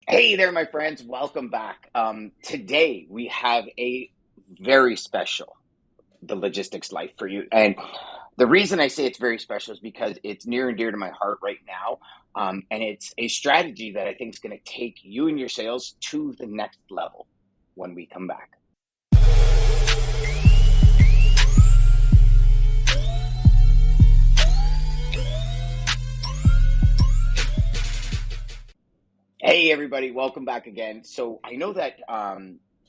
Hey there, my friends. Welcome back. Today we have a very special The Logistics Life for you. And the reason I say it's very special is because it's near and dear to my heart right now. And it's a strategy that I think is going to take you and your sales to the next level when we come back. Hey, everybody. Welcome back again. So I know that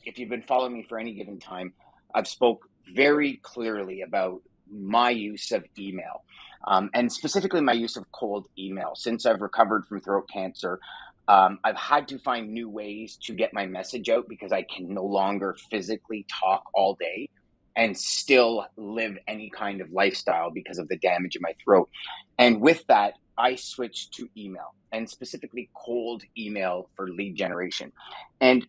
if you've been following me for any given time, I've spoke very clearly about my use of email, and specifically my use of cold email. Since I've recovered from throat cancer, I've had to find new ways to get my message out because I can no longer physically talk all day and still live any kind of lifestyle because of the damage in my throat. And with that, I switched to email and specifically cold email for lead generation. And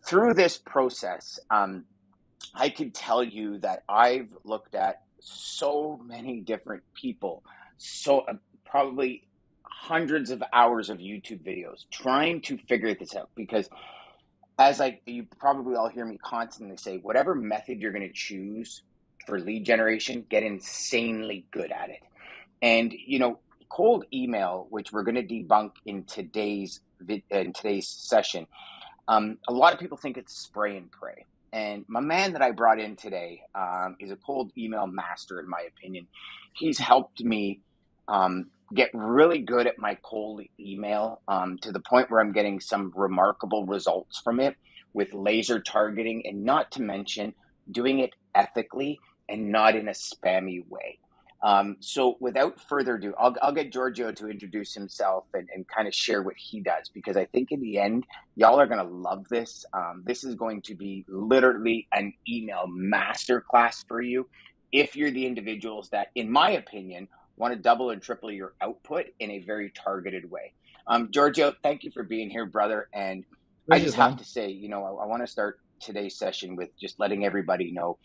through this process, I could tell you that I've looked at so many different people, probably hundreds of hours of YouTube videos trying to figure this out because you probably all hear me constantly say, whatever method you're going to choose for lead generation, get insanely good at it. And cold email, which we're going to debunk in today's session, a lot of people think it's spray and pray. And my man that I brought in today is a cold email master, in my opinion. He's helped me get really good at my cold email to the point where I'm getting some remarkable results from it with laser targeting, and not to mention doing it ethically and not in a spammy way. So without further ado, I'll get Giorgio to introduce himself and kind of share what he does, because I think in the end, y'all are going to love this. This is going to be literally an email masterclass for you if you're the individuals that, in my opinion, want to double and triple your output in a very targeted way. Giorgio, thank you for being here, brother. And I Pleasure, just have Dan. to say, I want to start today's session with just letting everybody know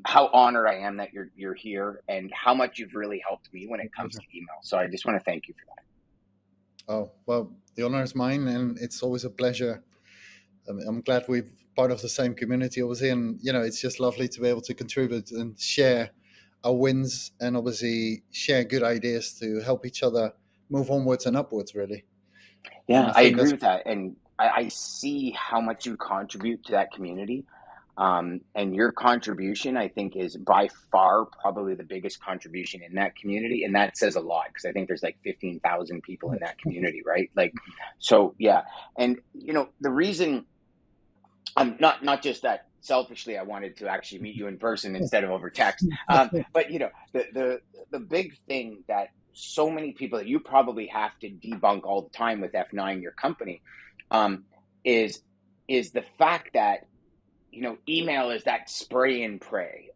how honored I am that you're here and how much you've really helped me when it comes Pleasure. to email. So I just want to thank you for that. Oh, well, the honor is mine, and it's always a pleasure. I'm glad we're part of the same community, obviously, and it's just lovely to be able to contribute and share our wins, and obviously share good ideas to help each other move onwards and upwards, really. And Yeah, I I think agree that's with that. And I see how much you contribute to that community. And your contribution, I think, is by far probably the biggest contribution in that community. And that says a lot because I think there's like 15,000 people in that community, right? So yeah. And, the reason I'm not just that selfishly, I wanted to actually meet you in person instead of over text. But the big thing that so many people that you probably have to debunk all the time with F9, your company, um, is the fact that email is that spray and pray.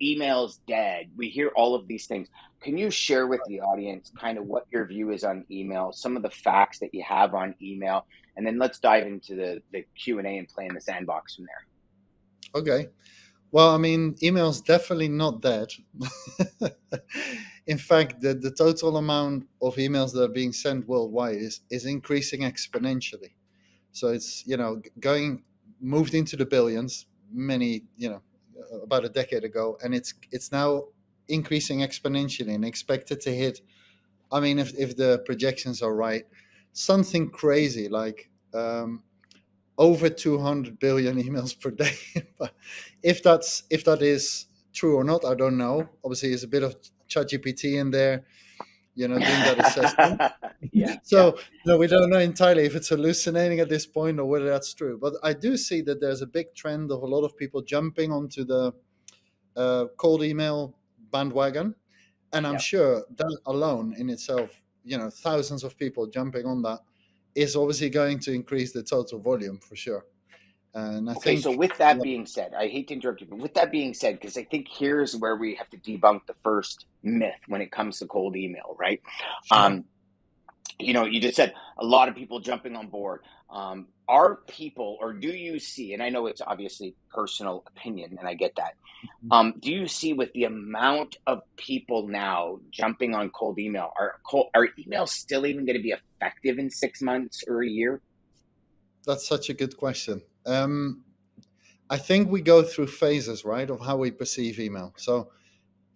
Email's dead. We hear all of these things. Can you share with the audience kind of what your view is on email, some of the facts that you have on email, and then let's dive into the Q&A and play in the sandbox from there. okay. Well, I mean, email's definitely not dead. In fact, the total amount of emails that are being sent worldwide is increasing exponentially. So it's going moved into the billions about a decade ago, and it's now increasing exponentially and expected to hit. I mean, if the projections are right, something crazy like over 200 billion emails per day. But if that is true or not, I don't know. Obviously, there's a bit of ChatGPT in there, doing that assessment. Yeah, yeah. So no, we don't know entirely if it's hallucinating at this point or whether that's true. But I do see that there's a big trend of a lot of people jumping onto the cold email bandwagon, and I'm Yeah. sure that alone in itself, thousands of people jumping on that is obviously going to increase the total volume for sure. And I Okay, so think, with that being said, I hate to interrupt you, but with that being said, because I think here's where we have to debunk the first myth when it comes to cold email, right? sure. Um, you just said a lot of people jumping on board. Are people, or do you see, and I know it's obviously personal opinion, and I get that. Do you see with the amount of people now jumping on cold email, are emails still even going to be effective in 6 months or a year? That's such a good question. I think we go through phases, right, of how we perceive email. So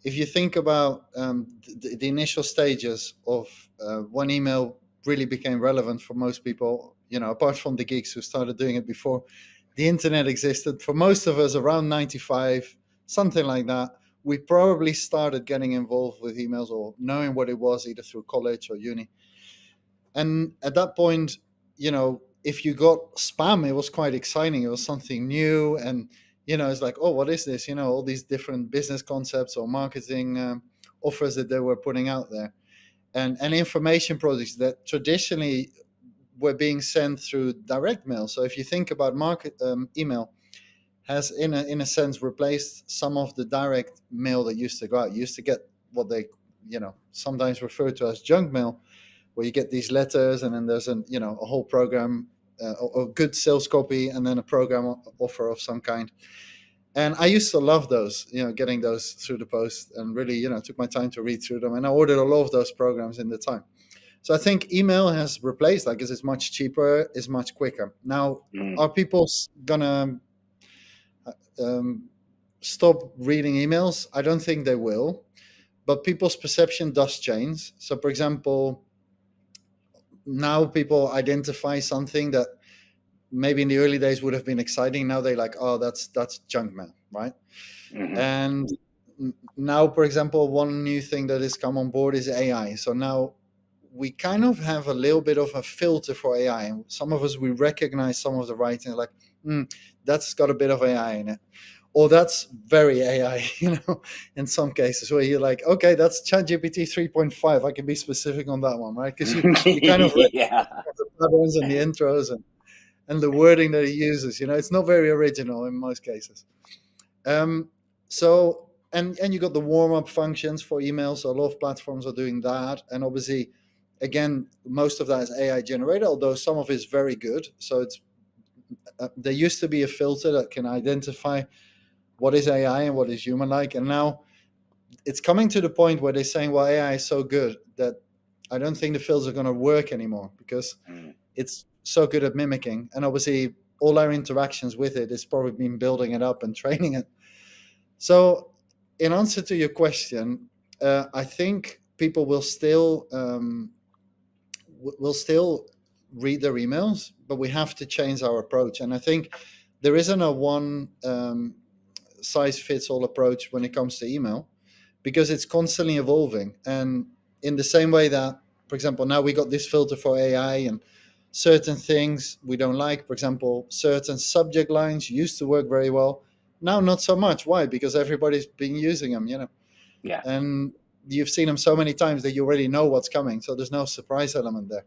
if you think about the initial stages of when email really became relevant for most people, apart from the geeks who started doing it before the internet existed, for most of us around 95, something like that, we probably started getting involved with emails or knowing what it was either through college or uni. And at that point, if you got spam, it was quite exciting. It was something new. And, it's like, oh, what is this? All these different business concepts or marketing offers that they were putting out there. And information products that traditionally were being sent through direct mail. So if you think about email, has in a sense replaced some of the direct mail that used to go out. You used to get what they sometimes refer to as junk mail, where you get these letters and then there's a whole program, a good sales copy, and then a program offer of some kind. And I used to love those, getting those through the post, and really, took my time to read through them. And I ordered a lot of those programs in the time. So I think email has replaced that because it's much cheaper, it's much quicker. Now, are people gonna stop reading emails? I don't think they will, but people's perception does change. So, for example, now people identify something that maybe in the early days would have been exciting. Now they're like, oh, that's junk mail, right? And now, for example, one new thing that has come on board is AI. So now we kind of have a little bit of a filter for AI. And some of us, we recognize some of the writing, like, that's got a bit of AI in it. Or that's very AI, in some cases where you're like, okay, that's ChatGPT 3.5. I can be specific on that one, right? Because you kind of yeah. the patterns and the intros and the wording that he uses. It's not very original in most cases. So and you got the warm-up functions for emails. So a lot of platforms are doing that. And obviously, again, most of that is AI generated, although some of it is very good. So it's there used to be a filter that can identify what is AI and what is human-like. And now it's coming to the point where they're saying, well, AI is so good that I don't think the filters are going to work anymore because it's so good at mimicking. And obviously, all our interactions with it is probably been building it up and training it. So in answer to your question, I think people will still read their emails, but we have to change our approach. And I think there isn't a one size fits all approach when it comes to email, because it's constantly evolving. And in the same way that, for example, now we got this filter for AI, and certain things we don't like, for example, certain subject lines used to work very well, now not so much. Why? Because everybody's been using them, Yeah. And you've seen them so many times that you already know what's coming, so there's no surprise element there.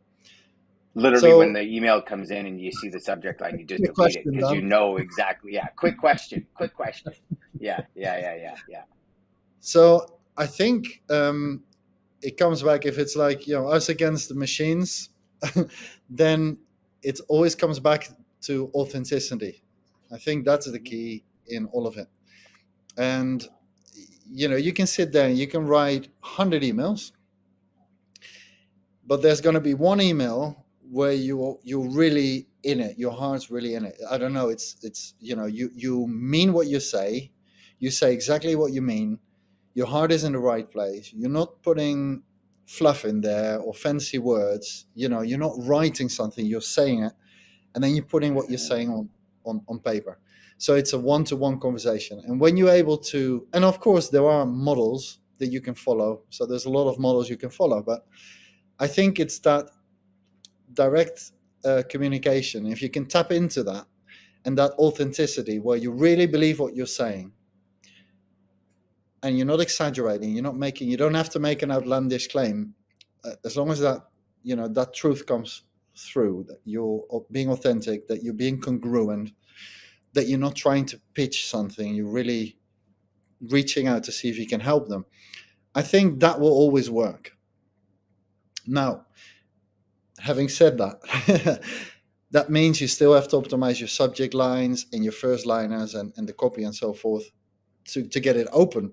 Literally, So, when the email comes in and you see the subject line, you just delete it because you know exactly. Yeah. Quick question. Yeah. So I think it comes back, if it's like, us against the machines, then it always comes back to authenticity. I think that's the key in all of it. And you can sit there and you can write 100 emails, but there's going to be one email where you're really in it, your heart's really in it. I don't know, it's you mean what you say exactly what you mean, your heart is in the right place, you're not putting fluff in there or fancy words, you're not writing something, you're saying it, and then you're putting what you're saying on paper. So it's a one-to-one conversation. And when you're able to, and of course there are models that you can follow, so there's a lot of models you can follow, but I think it's that direct communication, if you can tap into that and that authenticity where you really believe what you're saying and you're not exaggerating, you don't have to make an outlandish claim, as long as that that truth comes through, that you're being authentic, that you're being congruent, that you're not trying to pitch something, you're really reaching out to see if you can help them. I think that will always work. Now, having said that, that means you still have to optimize your subject lines and your first liners and the copy and so forth to get it open.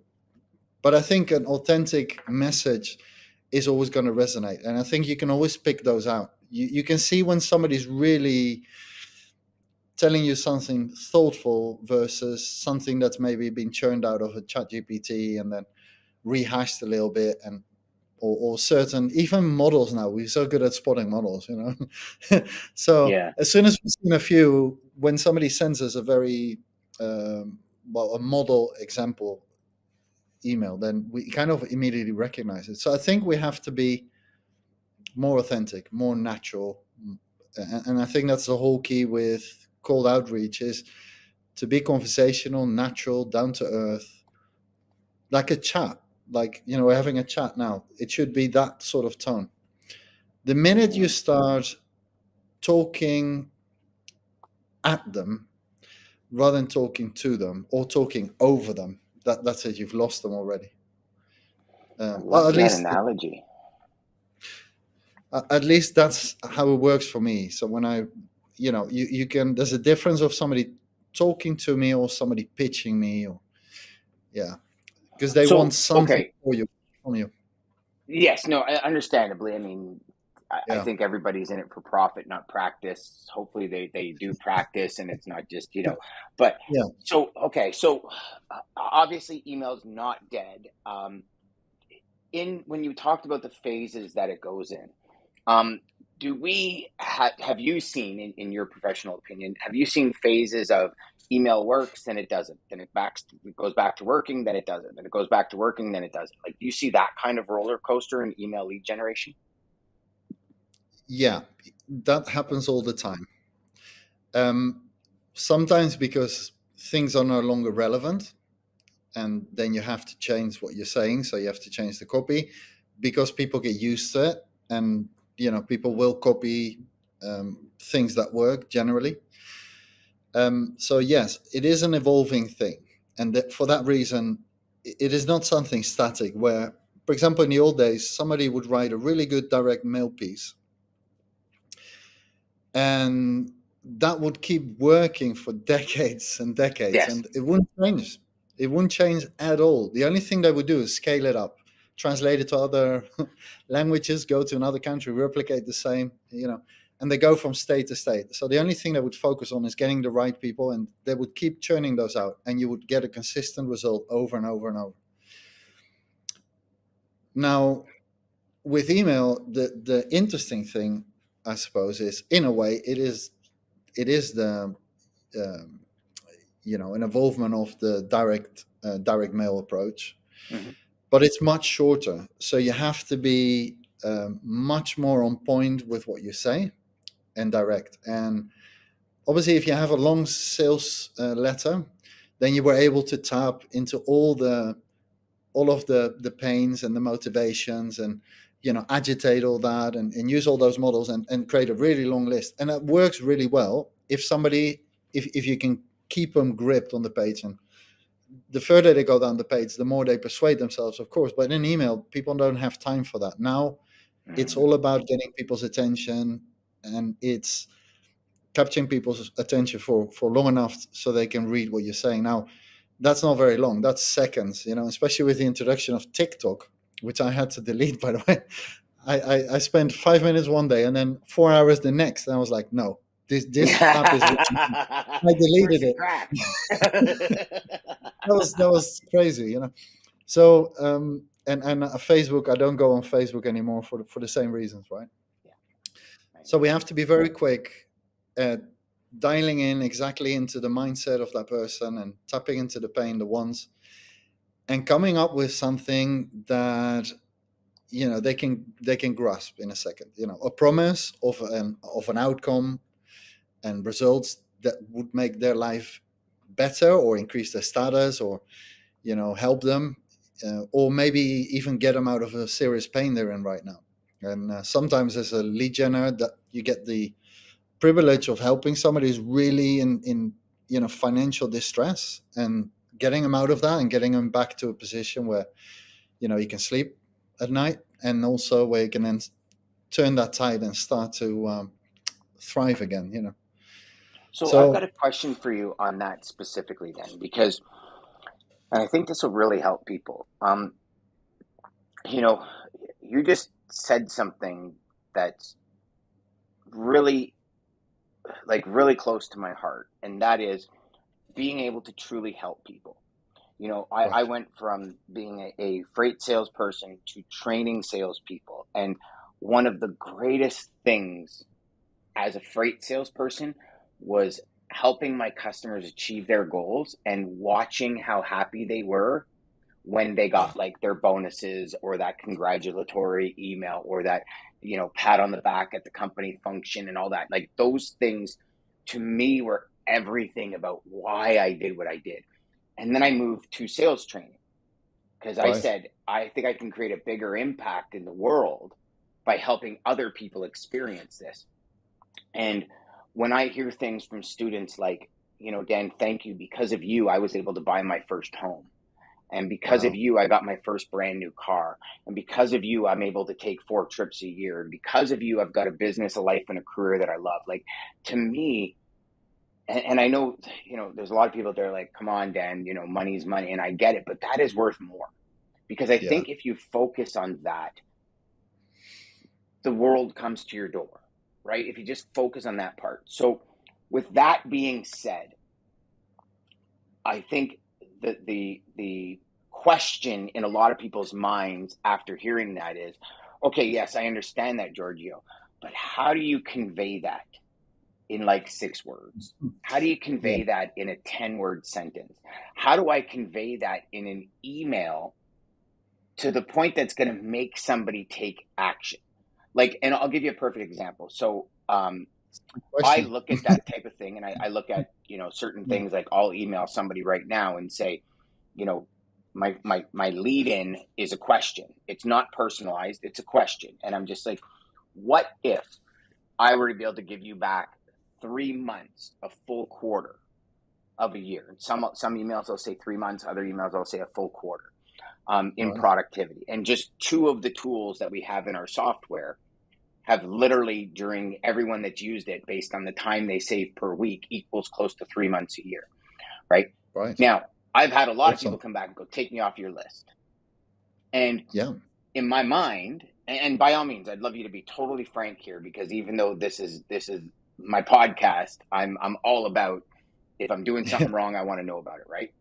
But I think an authentic message is always going to resonate. And I think you can always pick those out. You can see when somebody's really telling you something thoughtful versus something that's maybe been churned out of a chat GPT and then rehashed a little bit, and or certain even models. Now we're so good at spotting models, you know. So Yeah. as soon as we've seen a few, when somebody sends us a very well, a model example email, then we kind of immediately recognize it. So I think we have to be more authentic, more natural, and I think that's the whole key with cold outreach, is to be conversational, natural, down to earth, like a chat. Like, you know, we're having a chat now. It should be that sort of tone. The minute you Mm. start talking at them rather than talking to them or talking over them, that's it. You've lost them already. I Well, love that analogy. at least that's how it works for me. So when I, you know, you can. There's a difference of somebody talking to me or somebody pitching me, or yeah, because they want So, something okay. for you from you. Yes, no, understandably. I mean, I Yeah, think everybody's in it for profit, not practice. Hopefully, they do practice, and it's not just But yeah, so okay, so obviously, email's not dead. In when you talked about the phases that it goes in, um, do we have you seen in your professional opinion? Have you seen phases of email works, then it doesn't, then it goes back to working, then it doesn't, then it goes back to working, then it doesn't. Like, do you see that kind of roller coaster in email lead generation? yeah. That happens all the time. Um, Sometimes because things are no longer relevant, and then you have to change what you're saying. So you have to change the copy because people get used to it, and you know people will copy things that work generally. So yes, it is an evolving thing, and that for that reason, it is not something static. Where, for example, in the old days, somebody would write a really good direct mail piece, and that would keep working for decades and decades, Yes. and it wouldn't change. It wouldn't change at all. The only thing they would do is scale it up, translate it to other languages, go to another country, replicate the same, you know, and they go from state to state. So the only thing they would focus on is getting the right people, and they would keep churning those out, and you would get a consistent result over and over and over. Now, with email, the interesting thing, I suppose, is in a way it is the um, you know, an evolvement of the direct mail approach, Hmm. but it's much shorter. So you have to be much more on point with what you say and direct. And obviously, if you have a long sales letter, then you were able to tap into all of the pains and the motivations, and you know, agitate all that, and use all those models, and create a really long list. And that works really well if somebody, if you can keep them gripped on the page. And the further they go down the page, the more they persuade themselves, of course. But in email, people don't have time for that. Now it's Hmm. all about getting people's attention, and it's capturing people's attention for long enough so they can read what you're saying. Now, that's not very long. That's seconds, you know, especially with the introduction of TikTok, which I had to delete, by the way. I spent 5 minutes one day and then 4 hours the next. And I was like, no, this app is wrong. I deleted First it. crack. That was crazy, you know. So and Facebook, I don't go on Facebook anymore for the same reasons, right? Yeah, I So we understand. have to be very quick at dialing in exactly into the mindset of that person and tapping into the pain, the wants, and coming up with something that you know they can grasp in a second. You know, a promise of an outcome and results that would make their life better, or increase their status, or you know, help them, or maybe even get them out of a serious pain they're in right now. And sometimes as a lead generator, that you get the privilege of helping somebody who's really in you know, financial distress, and getting them out of that and getting them back to a position where you know, you can sleep at night, and also where you can then turn that tide and start to thrive again, you know. So I've got So a question for you on that specifically then, because and I think this will really help people. You know, you just said something that's really like really close to my heart, and that is being able to truly help people. I Right. went from being a freight salesperson to training salespeople. And one of the greatest things as a freight salesperson was helping my customers achieve their goals and watching how happy they were when they Yeah. got like their bonuses or that congratulatory email or that, pat on the back at the company function and all that. Like those things to me were everything about why I did what I did. And then I moved to sales training because I Right. said, I think I can create a bigger impact in the world by helping other people experience this. And when I hear things from students like, Dan, thank you. Because of you, I was able to buy my first home. And because of Wow. you, I got my first brand new car. And because of you, I'm able to take 4 trips a year. And because of you, I've got a business, a life, and a career that I love. Like to me, and I know, there's a lot of people that are like, come on, Dan, money's money. And I get it, but that is worth more. Because I Yeah. think if you focus on that, the world comes to your door, right? If you just focus on that part. So, with that being said, I think that the question in a lot of people's minds after hearing that is, okay, yes, I understand that, Giorgio, but how do you convey that in like 6 words? How do you Yeah. convey that in a 10-word sentence? How do I convey that in an email to the point that's going to make somebody take action? Like, and I'll give you a perfect example. So, I Question. look at that type of thing and I look at, certain Yeah. things like I'll email somebody right now and say, you know, my lead in is a question. It's not personalized, it's a question. And I'm just like, what if I were to be able to give you back 3 months, a full quarter of a year? And some emails I'll say 3 months, other emails I'll say a full quarter in Right. productivity. And just two of the tools that we have in our software have literally, during everyone that's used it, based on the time they save per week, equals close to 3 months a year, right? Right. Now, I've had a lot of people Awesome. come back and go, take me off your list. And Yeah. in my mind, and by all means, I'd love you to be totally frank here, because even though this is my podcast, I'm all about, if I'm doing Yeah. something wrong, I want to know about it, right?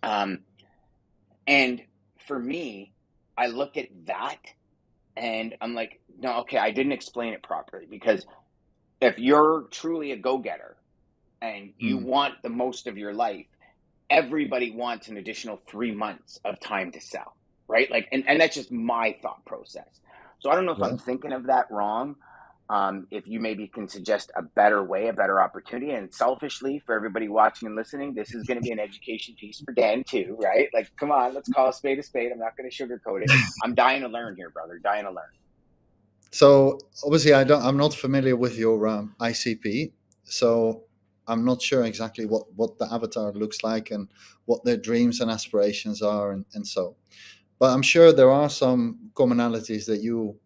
Um, and for me, I look at that and I'm like, no, okay, I didn't explain it properly, because if you're truly a go-getter and you Mm. want the most of your life, everybody wants an additional 3 months of time to sell, right? Like, and that's just my thought process. So I don't know if I'm Yeah. thinking of that wrong. If you maybe can suggest a better way, a better opportunity. And selfishly, for everybody watching and listening, this is going to be an education piece for Dan too, right? Like, come on, let's call a spade a spade. I'm not going to sugarcoat it. I'm dying to learn here, brother. Dying to learn. So obviously, I'm not familiar with your ICP, so I'm not sure exactly what the avatar looks like and what their dreams and aspirations are, and so. But I'm sure there are some commonalities that you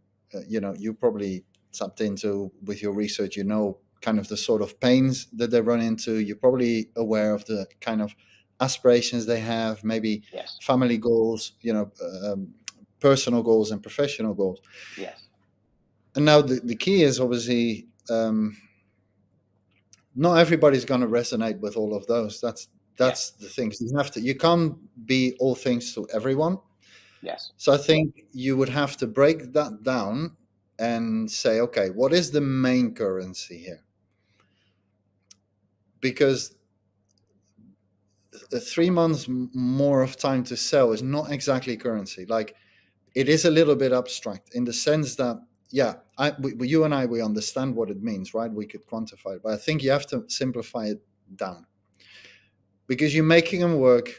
probably tapped into with your research. You know, kind of the sort of pains that they run into. You're probably aware of the kind of aspirations they have, maybe Yes. family goals, personal goals and professional goals. Yes. And now the key is obviously not everybody's going to resonate with all of those. Yes. That's the thing. You can't be all things to everyone. Yes. So I think you would have to break that down and say, okay, what is the main currency here? Because the 3 months more of time to sell is not exactly currency. Like, it is a little bit abstract in the sense that, yeah, you and I, we understand what it means, right? We could quantify it, but I think you have to simplify it down, because you're making them work.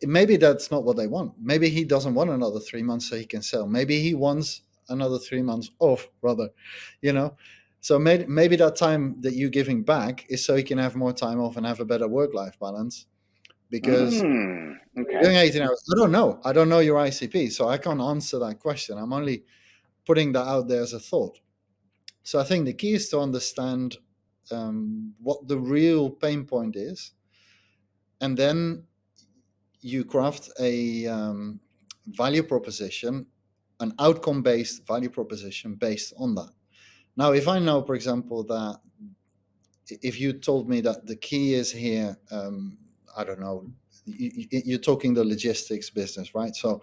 Maybe that's not what they want. Maybe he doesn't want another 3 months so he can sell. Maybe he wants another 3 months off, brother. You know, so maybe that time that you're giving back is so he can have more time off and have a better work-life balance. Because Okay. doing 18 hours, I don't know. I don't know your ICP, so I can't answer that question. I'm only putting that out there as a thought. So I think the key is to understand what the real pain point is, and then you craft a value proposition, an outcome based value proposition based on that. Now, if I know, for example, that if you told me that the key is here, I don't know, you're talking the logistics business, right? So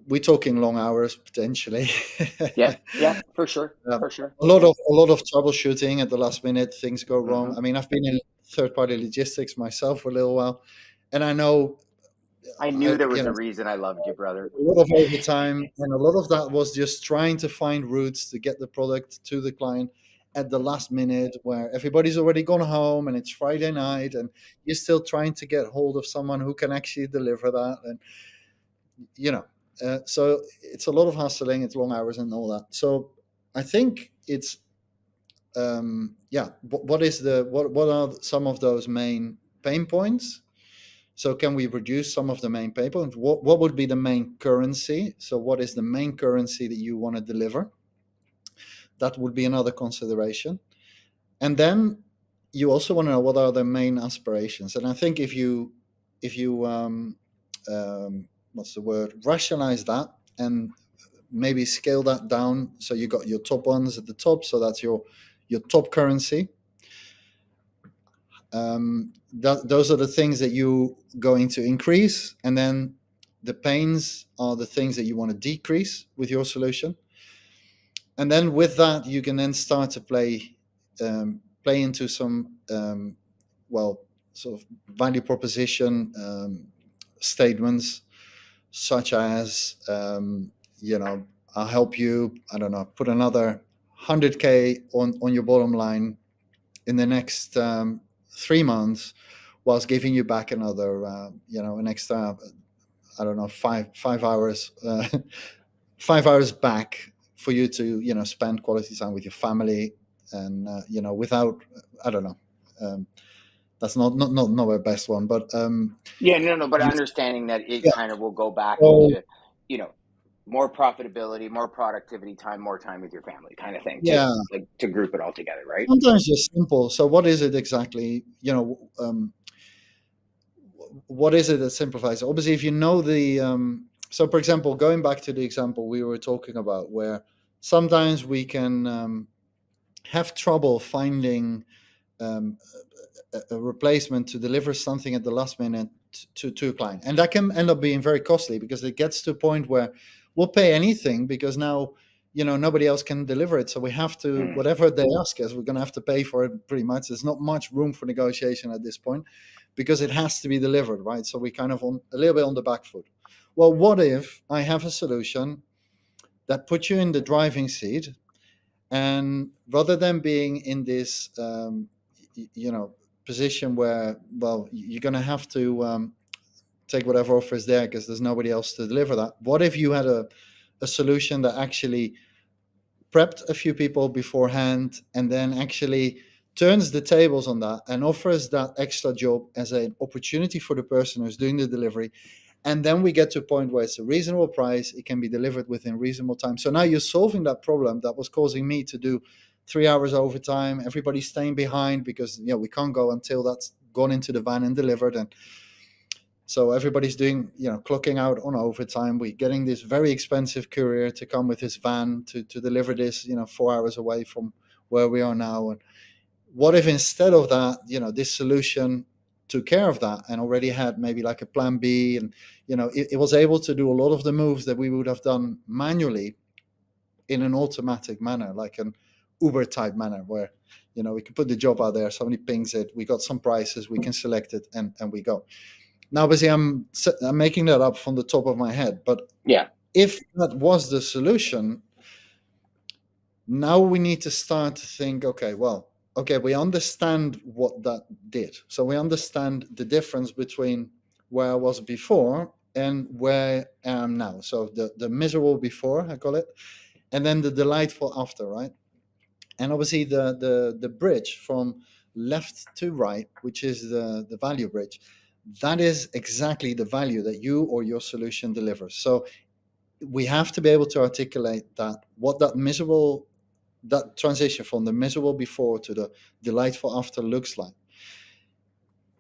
we're talking long hours potentially. Yeah, yeah, for sure, Um, for sure. Yeah. a lot of troubleshooting at the last minute. Things go wrong. Hmm. I mean, I've been in third party logistics myself for a little while, and I know, I knew there you was a know, reason I loved you, brother. a lot of overtime, and a lot of that was just trying to find routes to get the product to the client at the last minute, where everybody's already gone home and it's Friday night, and you're still trying to get hold of someone who can actually deliver that, and you know, so it's a lot of hustling, it's long hours and all that. So I think it's yeah. What is the what are some of those main pain points? So can we reduce some of the main pain points? What would be the main currency? So what is the main currency that you want to deliver? That would be another consideration. And then you also want to know what are the main aspirations. And I think if you what's the word, rationalize that and maybe scale that down, so you got your top ones at the top, so that's your top currency. Those are the things that you going to increase, and then the pains are the things that you want to decrease with your solution. And then with that, you can then start to play into some well, sort of value proposition statements, such as I'll help you, I don't know, put another 100K on your bottom line in the next 3 months, whilst giving you back another an extra, I don't know, 5 hours 5 hours back for you to spend quality time with your family, and without, I don't know, that's not my best one, but Yeah, no, no, but you, understanding that it yeah. kind of will go back So into, you know, more profitability, more productivity time, more time with your family kind of thing, to yeah, like to group it all together, right? sometimes just simple. So what is it exactly? What is it that simplifies it? Obviously, if you know the so for example, going back to the example we were talking about, where sometimes we can have trouble finding um, a replacement to deliver something at the last minute to a client, and that can end up being very costly, because it gets to a point where we'll pay anything, because now nobody else can deliver it, so we have to, Mm. whatever they ask us, we're going to have to pay for it. Pretty much, there's not much room for negotiation at this point, because it has to be delivered, right? So we kind of on a little bit on the back foot. Well, what if I have a solution that puts you in the driving seat, and rather than being in this position where, well, you're going to have to take whatever offer is there, because there's nobody else to deliver that, what if you had a solution that actually prepped a few people beforehand, and then actually turns the tables on that and offers that extra job as an opportunity for the person who's doing the delivery? And then we get to a point where it's a reasonable price, it can be delivered within reasonable time. So now you're solving that problem that was causing me to do 3 hours overtime, everybody's staying behind, because we can't go until that's gone into the van and delivered. And so everybody's doing, clocking out on overtime. We're getting this very expensive courier to come with his van to deliver this, 4 hours away from where we are now. And what if instead of that, this solution took care of that, and already had maybe like a plan B, and it was able to do a lot of the moves that we would have done manually in an automatic manner, like an Uber type manner, where we can put the job out there, somebody pings it, we got some prices, we can select it, and we go. Now, obviously, I'm making that up from the top of my head, but Yeah. if that was the solution, now we need to start to think, okay, we understand what that did. So we understand the difference between where I was before and where I am now. So the miserable before, I call it, and then the delightful after, right? And obviously the bridge from left to right, which is the value bridge, that is exactly the value that you or your solution delivers. So we have to be able to articulate that, what that transition from the miserable before to the delightful after looks like.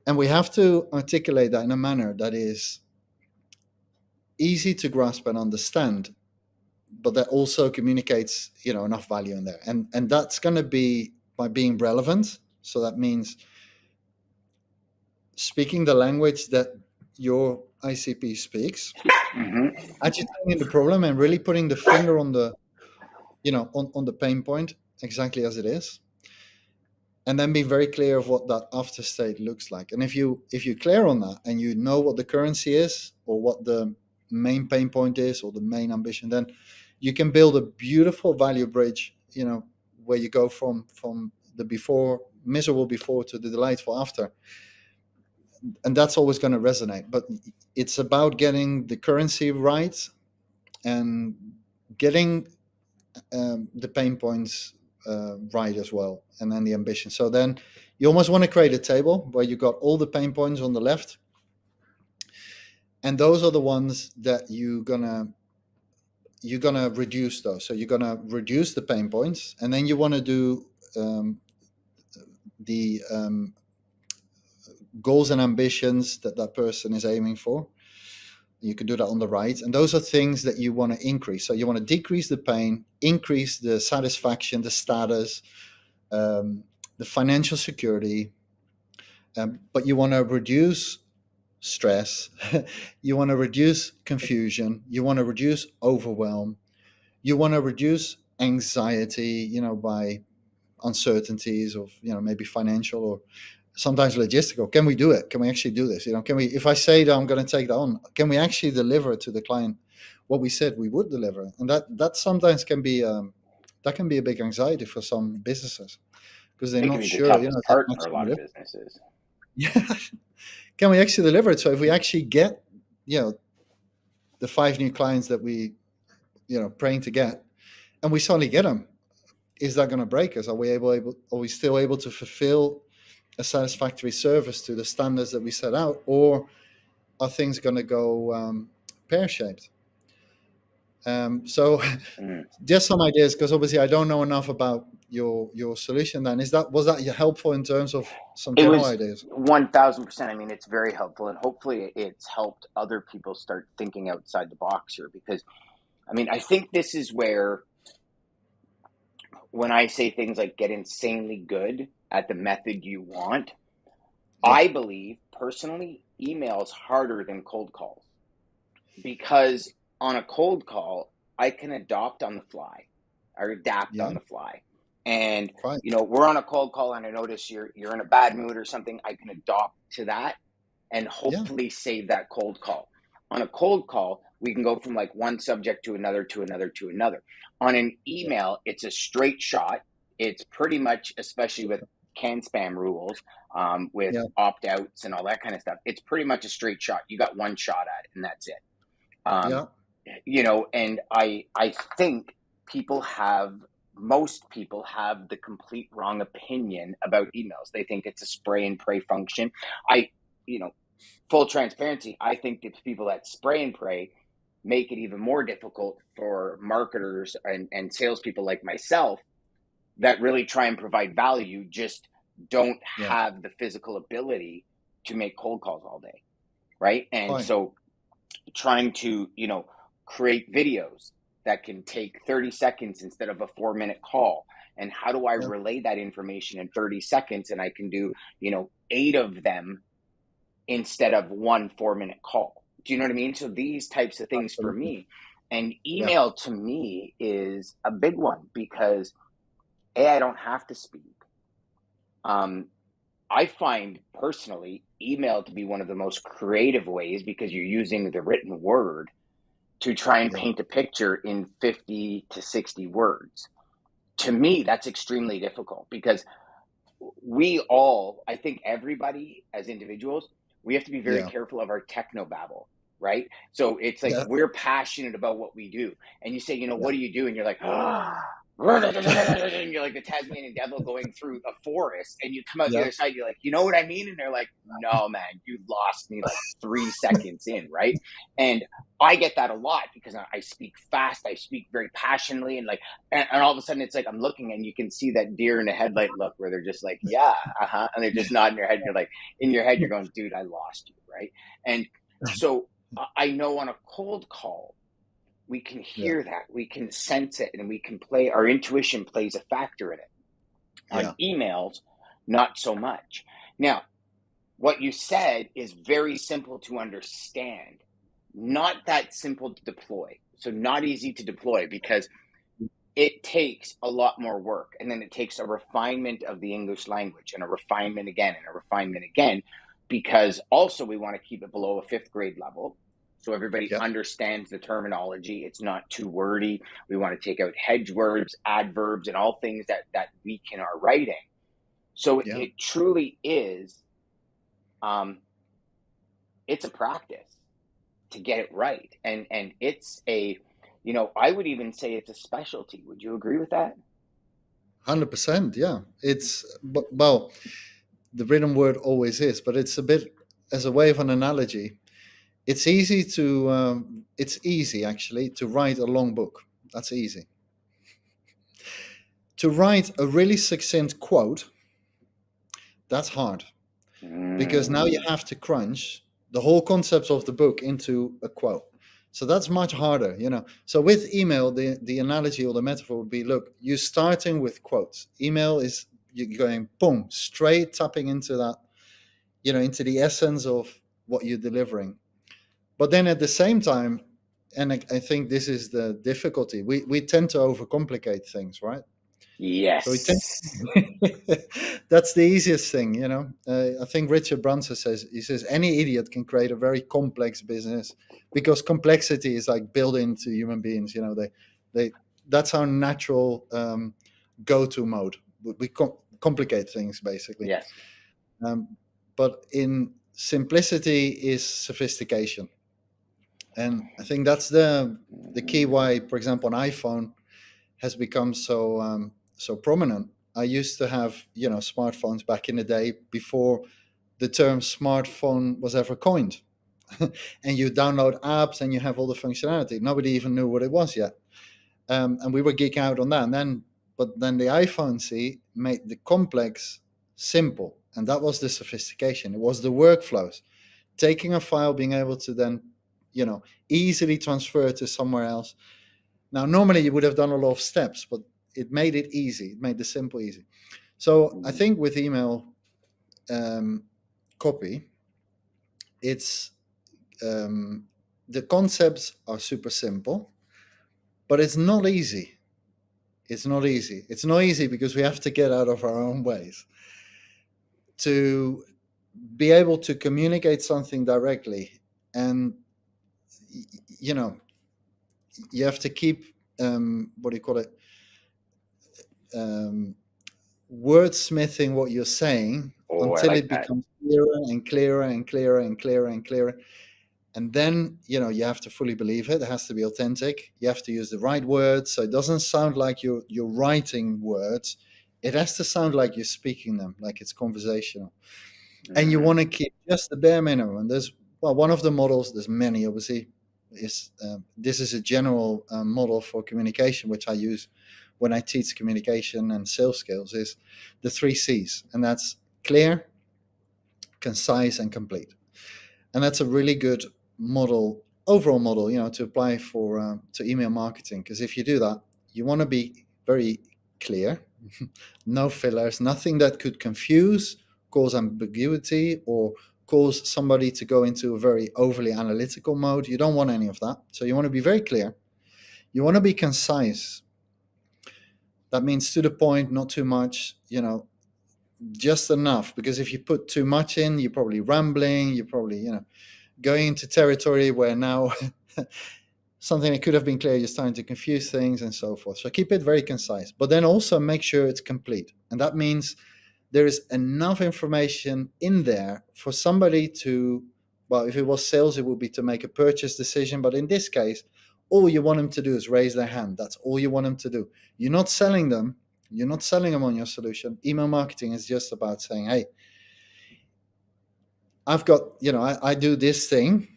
And we have to articulate that in a manner that is easy to grasp and understand, but that also communicates enough value in there. And that's going to be by being relevant. So that means speaking the language that your ICP speaks, Mm-hmm. agitating the problem and really putting the finger on the, on the pain point exactly as it is, and then be very clear of what that after state looks like. And if you're clear on that and you know what the currency is or what the main pain point is or the main ambition, then you can build a beautiful value bridge, where you go from the before miserable before to the delightful after. And that's always going to resonate, but it's about getting the currency right and getting the pain points right as well, and then the ambition. So then you almost want to create a table where you got all the pain points on the left, and those are the ones that you're gonna reduce those. So you're gonna reduce the pain points, and then you want to do the goals and ambitions that that person is aiming for. You can do that on the right, and those are things that you want to increase. So you want to decrease the pain, increase the satisfaction, the status, the financial security, but you want to reduce stress, you want to reduce confusion, you want to reduce overwhelm, you want to reduce anxiety, by uncertainties of, maybe financial or sometimes logistical. Can we do it? Can we actually do this? Can we, if I say that I'm going to take that on, can we actually deliver to the client what we said we would deliver? And that sometimes can be that can be a big anxiety for some businesses because they're It can not be the sure, toughest is that part for a actually lot of deliver? businesses. Yeah. Can we actually deliver it? So if we actually get, the 5 new clients that we, praying to get, and we suddenly get them, is that going to break us? Are we still able to fulfill a satisfactory service to the standards that we set out, or are things going to go pear-shaped? So Mm. just some ideas, because obviously I don't know enough about your solution. Then was that helpful in terms of some It general was ideas? 1000%. I mean, it's very helpful, and hopefully, it's helped other people start thinking outside the box here. Because, I mean, I think this is where, when I say things like get insanely good at the method you want, Yeah, I believe personally, email is harder than cold calls, because on a cold call, I can adopt on the fly or adapt yeah, on the fly. And, quite. we're on a cold call and I notice you're in a bad mood or something. I can adopt to that and Yeah, hopefully save that cold call. On a cold call, we can go from like one subject to another to another to another. On an email, it's a straight shot. It's pretty much, especially with can spam rules, with yeah, opt outs and all that kind of stuff, it's pretty much a straight shot. You got one shot at it and that's it. Um, yeah, and I think people have most people have the complete wrong opinion about emails. They think it's a spray and pray function. I, you know, full transparency, I think the people that spray and pray make it even more difficult for marketers and salespeople like myself that really try and provide value, just don't yeah, have the physical ability to make cold calls all day. Right. And quite. so trying to, create videos that can take 30 seconds instead of a 4-minute call. And how do I Yeah, relay that information in 30 seconds? And I can do, 8 of them instead of one 4-minute call. Do you know what I mean? So these types of things for absolutely. me, and Yeah, email to me is a big one because I don't have to speak. Um, I find personally email to be one of the most creative ways because you're using the written word to try and yeah, paint a picture in 50 to 60 words. To me, that's extremely difficult because I think everybody as individuals, we have to be very yeah, careful of our technobabble, right? So it's like yeah, we're passionate about what we do. And you say, yeah, what do you do? And you're like, and you're like the Tasmanian devil going through a forest. And you come out the yeah, other side, you're like, you know what I mean? And they're like, no, man, you lost me like 3 seconds in, right? And I get that a lot because I speak fast, I speak very passionately, and like, and all of a sudden it's like I'm looking and you can see that deer in the headlight look where they're just like, yeah, uh-huh, and they're just nodding their head. And you're like, in your head, you're going, dude, I lost you, right? And so I know on a cold call, we can yeah, hear that, we can sense it, and we can play. Our intuition plays a factor in it. On Yeah. emails, not so much. Now, what you said is very simple to understand, not that simple to deploy. So, not easy to deploy because it takes a lot more work. And then it takes a refinement of the English language and a refinement again and a refinement again, because also we want to keep it below a fifth grade level. So everybody Yeah. understands the terminology. It's not too wordy. We want to take out hedge words, adverbs, and all things that weak in our writing. So Yeah. it truly is, it's a practice to get it right. And it's a, I would even say it's a specialty. Would you agree with that? 100%. Yeah. Well, the written word always is, but it's a bit as a way of an analogy. It's easy actually to write a long book. That's easy. To write a really succinct quote, that's hard, because now you Mm. have to crunch the whole concept of the book into a quote. So that's much harder, So with email, the analogy or the metaphor would be: look, you're starting with quotes. Email is you're going boom, straight tapping into that, into the essence of what you're delivering. But then at the same time, and I think this is the difficulty, we tend to overcomplicate things, right? So we tend Yes. that's the easiest thing, I think Richard Branson says any idiot can create a very complex business, because complexity is like built into human beings. They that's our natural go-to mode. We complicate things basically. Yes. um, but in simplicity is sophistication. And I think that's the key why, for example, an iPhone has become so prominent. I used to have smartphones back in the day before the term smartphone was ever coined. And you download apps and you have all the functionality. Nobody even knew what it was yet, and we were geeking out on that. But then the iPhone made the complex simple, and that was the sophistication. It was the workflows, taking a file, being able to then easily transfer it to somewhere else. Now, normally you would have done a lot of steps, but it made it easy. It made the simple easy. So I think with email copy, it's the concepts are super simple, but it's not easy. It's not easy. It's not easy because we have to get out of our own ways to be able to communicate something directly. And you have to keep what do you call it, wordsmithing what you're saying Oh, I until like it that. becomes clearer and clearer and clearer and clearer and clearer. And then you have to fully believe it. It has to be authentic. You have to use the right words, so it doesn't sound like you're writing words. It has to sound like you're speaking them, like it's conversational. And you want to keep just the bare minimum. And there's one of the models. There's many, obviously. This is a general model for communication, which I use when I teach communication and sales skills. Is the 3 C's, and that's clear, concise, and complete. And that's a really good overall model, to apply for to email marketing. Because if you do that, you want to be very clear, no fillers, nothing that could confuse, cause ambiguity, or cause somebody to go into a very overly analytical mode. You don't want any of that. So you want to be very clear. You want to be concise. That means to the point, not too much, just enough. Because if you put too much in, you're probably rambling, you're probably, going into territory where now something that could have been clear, you're starting to confuse things and so forth. So keep it very concise, but then also make sure it's complete. And that means there is enough information in there for somebody to, well, if it was sales, it would be to make a purchase decision. But in this case, all you want them to do is raise their hand. That's all you want them to do. You're not selling them. You're not selling them on your solution. Email marketing is just about saying, hey, I've got, I do this thing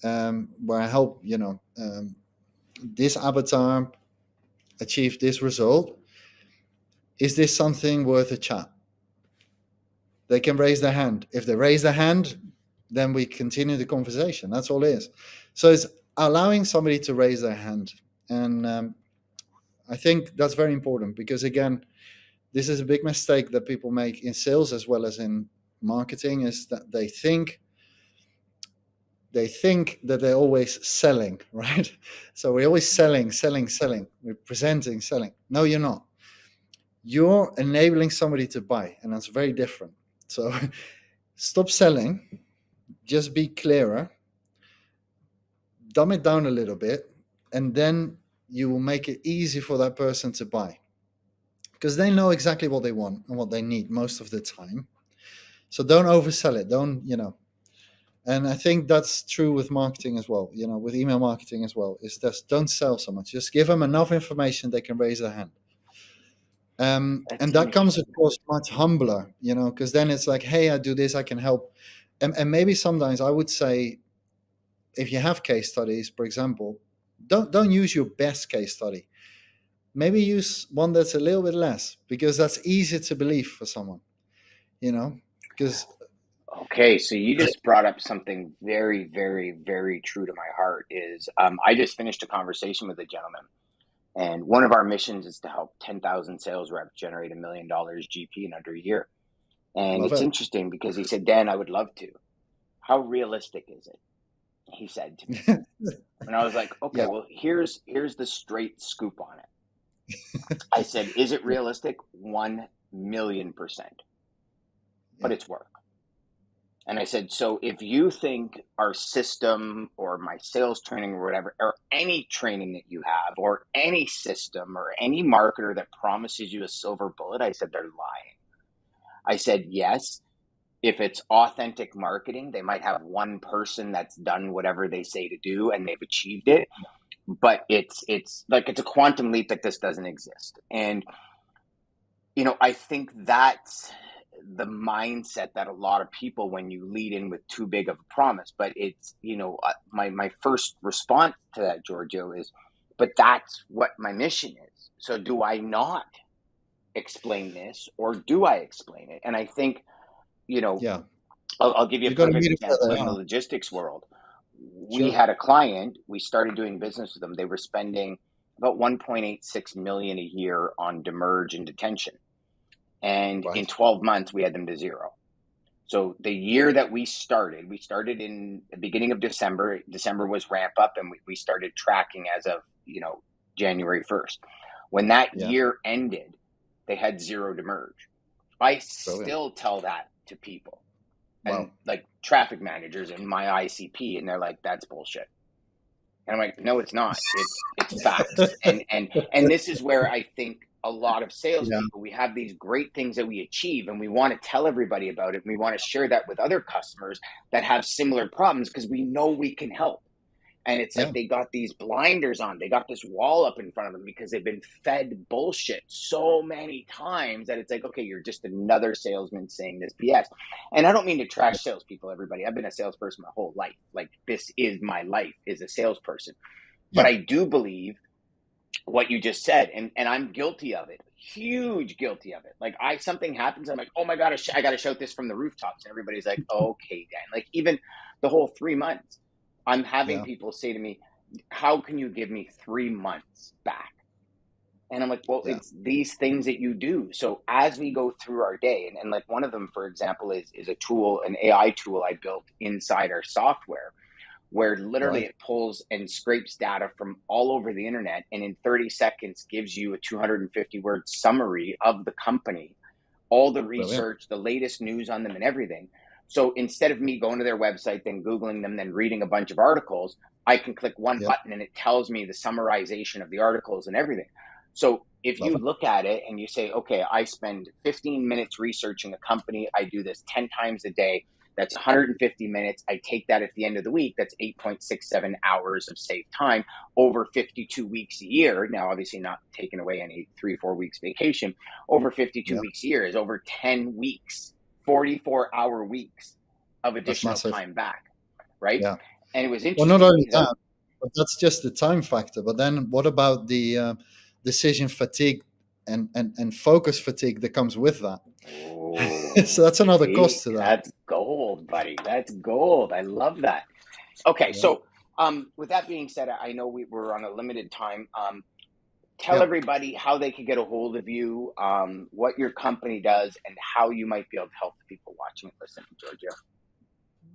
where I help, this avatar achieve this result. Is this something worth a chat? They can raise their hand. If they raise their hand, then we continue the conversation. That's all it is. So it's allowing somebody to raise their hand. And I think that's very important because, again, this is a big mistake that people make in sales as well as in marketing, is that they think that they're always selling, right? So we're always selling. We're presenting, selling. No, you're not. You're enabling somebody to buy, and that's very different. So stop selling, just be clearer, dumb it down a little bit, and then you will make it easy for that person to buy, because they know exactly what they want and what they need most of the time. So don't oversell it. Don't, and I think that's true with marketing as well, with email marketing as well, is just don't sell so much. Just give them enough information they can raise their hand. And that comes across much humbler, because then it's like, hey, I do this, I can help. And maybe sometimes I would say, if you have case studies, for example, don't use your best case study. Maybe use one that's a little bit less, because that's easier to believe for someone, because Okay, so you just brought up something very, very, very true to my heart. Is I just finished a conversation with a gentleman, and one of our missions is to help 10,000 sales reps generate $1 million GP in under a year. And love it's it. interesting because he said, Dan, I would love to. How realistic is it? He said to me. And I was like, okay, Yeah. well, here's the straight scoop on it. I said, is it realistic? 1,000,000%. But it's work. And I said, so if you think our system or my sales training or whatever, or any training that you have, or any system or any marketer that promises you a silver bullet, I said, they're lying. I said, yes, if it's authentic marketing, they might have one person that's done whatever they say to do and they've achieved it. But it's like, it's a quantum leap that this doesn't exist. And, I think that's the mindset that a lot of people, when you lead in with too big of a promise. But it's, my first response to that, Giorgio, is, but that's what my mission is. So do I not explain this, or do I explain it? And I think, Yeah. I'll give you a You got to perfect meet it where example they in the are. logistics world. We Sure. had a client, we started doing business with them. They were spending about 1.86 million a year on demerge and detention. And in Right. 12 months, we had them to zero. So the year that we started in the beginning of December. December was ramp up, and we started tracking as of, January 1st. When that Yeah. year ended, they had zero demerge. I Brilliant. still tell that to people, and Wow. like traffic managers in my ICP, and they're like, that's bullshit. And I'm like, no, it's not. It's facts. And this is where I think a lot of Yeah. salespeople, we have these great things that we achieve, and we want to tell everybody about it. And we want to share that with other customers that have similar problems, because we know we can help. And it's Yeah. like they got these blinders on. They got this wall up in front of them because they've been fed bullshit so many times that it's like, okay, you're just another salesman saying this BS. And I don't mean to trash salespeople, everybody. I've been a salesperson my whole life. Like, this is my life, is a salesperson. But Yeah. I do believe what you just said, and I'm guilty of it. Huge guilty of it. Like, something happens, I'm like, oh my God, I got to shout this from the rooftops. And everybody's like, okay, Dan. Like, even the whole 3 months, I'm having Yeah. people say to me, how can you give me 3 months back? And I'm like, well, Yeah. it's these things that you do. So as we go through our day, and like one of them, for example, is a tool, an AI tool I built inside our software, where literally Right. it pulls and scrapes data from all over the internet, and in 30 seconds gives you a 250-word summary of the company, all the Brilliant. research, the latest news on them, and everything. So instead of me going to their website, then Googling them, then reading a bunch of articles, I can click one Yeah. button and it tells me the summarization of the articles and everything. So if Love you it. look at it and you say, okay, I spend 15 minutes researching a company, I do this 10 times a day, that's 150 minutes. I take that at the end of the week. That's 8.67 hours of saved time over 52 weeks a year. Now, obviously not taking away any 3-4 weeks vacation. Over 52 Yeah. weeks a year is over 10 weeks, 44-hour weeks of That's additional massive. time back, right? Yeah. And it was Well, not interesting only because that, but that's just the time factor. But then what about the decision fatigue and focus fatigue that comes with that? So oh, that's another see, cost to that. that's gold, buddy. That's gold. I love that. Okay, Yeah. so with that being said, I know we're on a limited time. tell Yeah. everybody how they can get a hold of you, what your company does, and how you might be able to help the people watching and listening, Giorgio.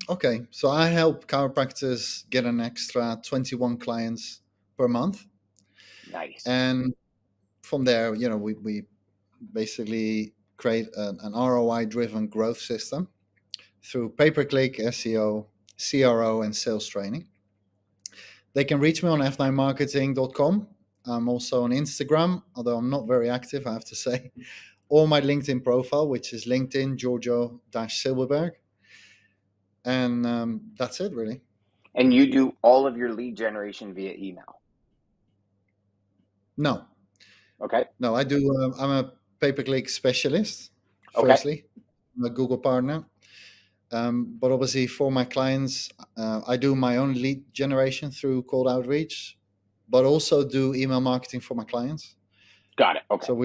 Okay. So I help chiropractors get an extra 21 clients per month. Nice. And from there, we basically create an ROI driven growth system through pay-per-click, SEO, CRO, and sales training. They can reach me on f9marketing.com. I'm also on Instagram, although I'm not very active, I have to say, or my LinkedIn profile, which is LinkedIn Giorgio-Silverberg. And that's it, really. And you do all of your lead generation via email. No, Okay. no, I do. I'm a pay-per-click specialist, Okay. firstly. I'm a Google partner. But obviously, for my clients, I do my own lead generation through cold outreach, but also do email marketing for my clients. Got it. Okay. So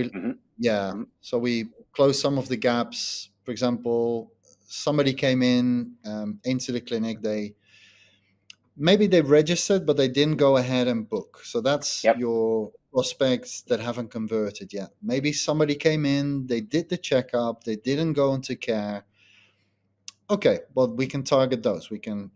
yeah, Mm-hmm. so we close some of the gaps. For example, somebody came in into the clinic. Maybe they registered, but they didn't go ahead and book. So that's Yep. your prospects that haven't converted yet. Maybe somebody came in, they did the checkup, they didn't go into care. Okay, well, we can target those. We can,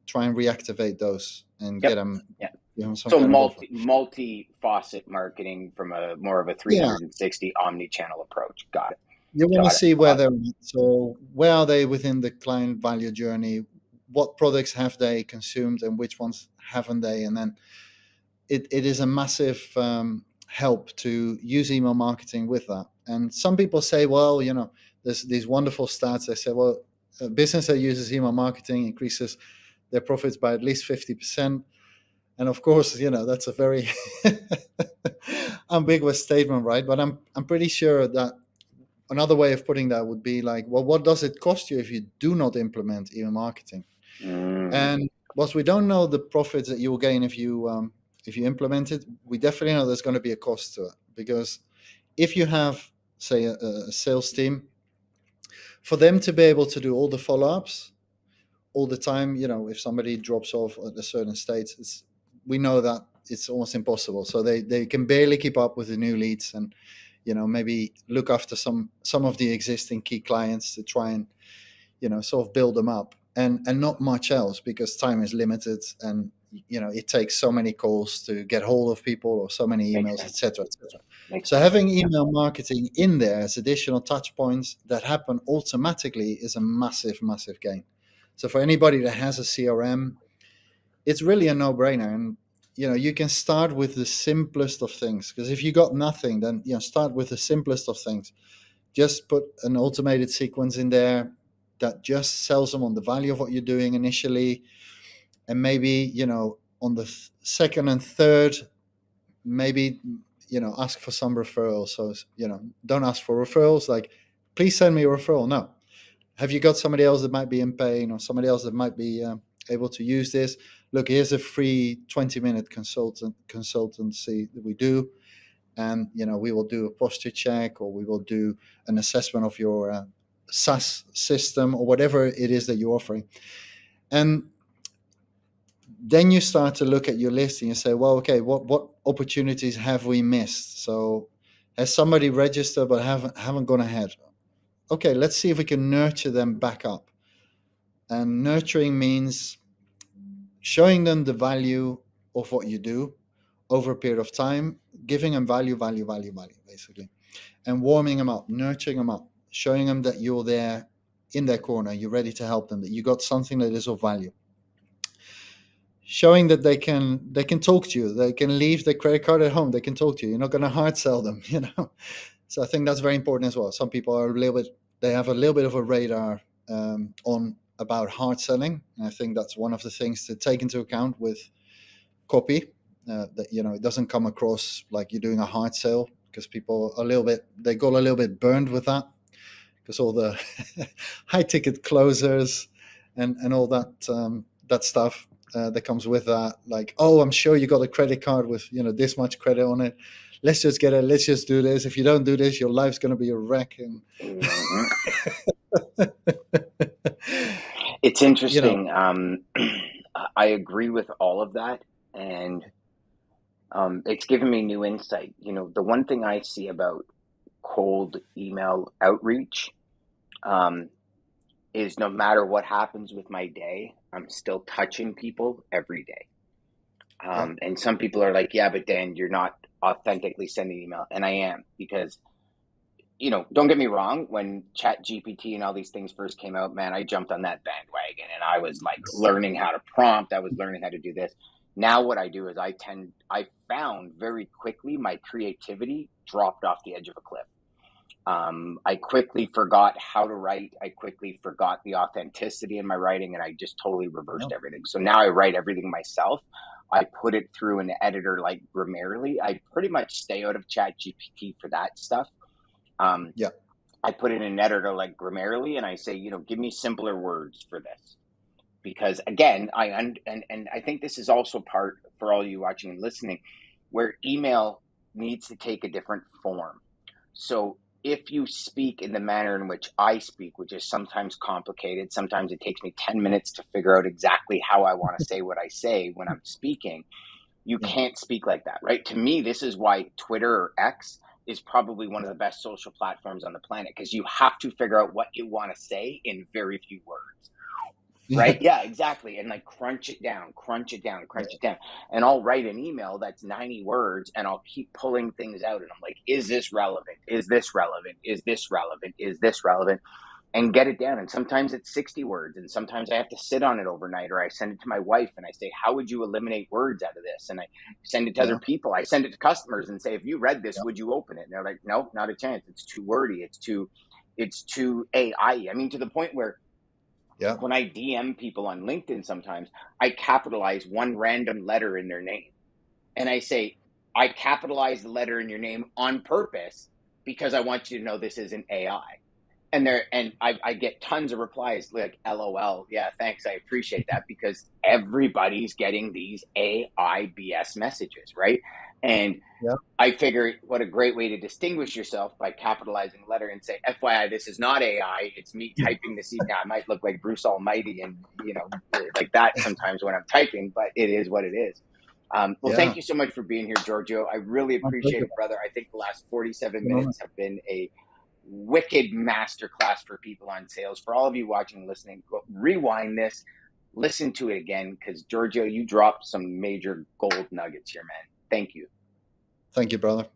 try and reactivate those and get Yep. them, Yeah. some So kind of offer. multi faucet marketing from a more of a Yeah, 360 omni-channel approach. Got it. you want to Got it. see where they're at. So where are they within the client value journey? What products have they consumed and which ones haven't they? And then it is a massive help to use email marketing with that. And some people say, well, there's these wonderful stats. They say, well, a business that uses email marketing increases their profits by at least 50%. And of course, that's a very ambiguous statement, right? But I'm pretty sure that another way of putting that would be like, well, what does it cost you if you do not implement email marketing? Mm. And whilst we don't know the profits that you will gain if you implement it, we definitely know there's going to be a cost to it. Because if you have, say, a sales team, for them to be able to do all the follow-ups all the time, if somebody drops off at a certain state, we know that it's almost impossible. So they can barely keep up with the new leads, and maybe look after some of the existing key clients to try and sort of build them up, and not much else, because time is limited, and it takes so many calls to get hold of people, or so many Makes emails, sense. etc., etc. Makes So sense. having email marketing in there as additional touch points that happen automatically is a massive gain. So for anybody that has a CRM, it's really a no-brainer. And you can start with the simplest of things, because if you got nothing, then start with the simplest of things. Just put an automated sequence in there that just sells them on the value of what you're doing initially, and maybe on the second and third, maybe ask for some referrals. So don't ask for referrals like, please send me a referral. No, have you got somebody else that might be in pain, or somebody else that might be able to use this? Look, here's a free 20-minute consultancy that we do, and we will do a posture check, or we will do an assessment of your SaaS system, or whatever it is that you're offering. And then you start to look at your list and you say, well, okay, what opportunities have we missed? So has somebody registered but haven't gone ahead? Okay, let's see if we can nurture them back up. And nurturing means showing them the value of what you do over a period of time, giving them value, basically, and warming them up, nurturing them up, showing them that you're there in their corner, you're ready to help them, that you got something that is of value. Showing that they can talk to you, they can leave their credit card at home, they can talk to you. You're not going to hard sell them, So I think that's very important as well. Some people are they have a little bit of a radar on about hard selling, and I think that's one of the things to take into account with copy. That it doesn't come across like you're doing a hard sell, because people they got a little bit burned with that, because all the high ticket closers and all that stuff that comes with that, like, oh, I'm sure you got a credit card with this much credit on it, let's just get it, let's just do this, if you don't do this your life's going to be a wreck. And Mm-hmm. It's you know interesting. I agree with all of that, and It's given me new insight. The one thing I see about cold email outreach um, is no matter what happens with my day, I'm still touching people every day. Yeah. And some people are like, yeah, but Dan, you're not authentically sending email. And I am, because, don't get me wrong, when Chat GPT and all these things first came out, man, I jumped on that bandwagon and I was like learning how to prompt. I was learning how to do this. Now what I do is I found very quickly my creativity dropped off the edge of a cliff. I quickly forgot how to write. I quickly forgot the authenticity in my writing, and I just totally Yeah. reversed everything. So now I write everything myself. I put it through an editor like Grammarly. I pretty much stay out of Chat GPT for that stuff. Um, Yeah. I put it in an editor like Grammarly, and I say, give me simpler words for this. Because again, and I think this is also part for all you watching and listening, where email needs to take a different form. So if you speak in the manner in which I speak, which is sometimes complicated, sometimes it takes me 10 minutes to figure out exactly how I want to say what I say when I'm speaking, you Yeah. can't speak like that, right? To me, this is why Twitter or X is probably one of the best social platforms on the planet, because you have to figure out what you want to say in very few words. Yeah. Right? Yeah, exactly. And like crunch it down, crunch it down, Yeah. crunch it down. And I'll write an email that's 90 words and I'll keep pulling things out. And I'm like, is this relevant? Is this relevant? Is this relevant? Is this relevant? And get it down. And sometimes it's 60 words. And sometimes I have to sit on it overnight, or I send it to my wife and I say, how would you eliminate words out of this? And I send it to other Yeah. people. I send it to customers and say, if you read this, Yeah. would you open it? And they're like, no, not a chance. It's too wordy. It's too AI. I mean, to the point where Yeah. when I DM people on LinkedIn, sometimes I capitalize one random letter in their name. And I say, I capitalize the letter in your name on purpose because I want you to know this isn't AI. And I get tons of replies like LOL, yeah, thanks, I appreciate that, because everybody's getting these AI BS messages, right? And Yeah. I figure what a great way to distinguish yourself by capitalizing a letter and say, FYI, this is not AI. It's me typing this. Now, I might look like Bruce Almighty and, like that sometimes when I'm typing, but it is what it is. Well, thank Yeah. you so much for being here, Giorgio. I really My appreciate pleasure. it, brother. I think the last 47 Phenomenal. minutes have been a wicked masterclass for people on sales. For all of you watching and listening, go rewind this, listen to it again, because Giorgio, you dropped some major gold nuggets here, man. Thank you. Thank you, brother.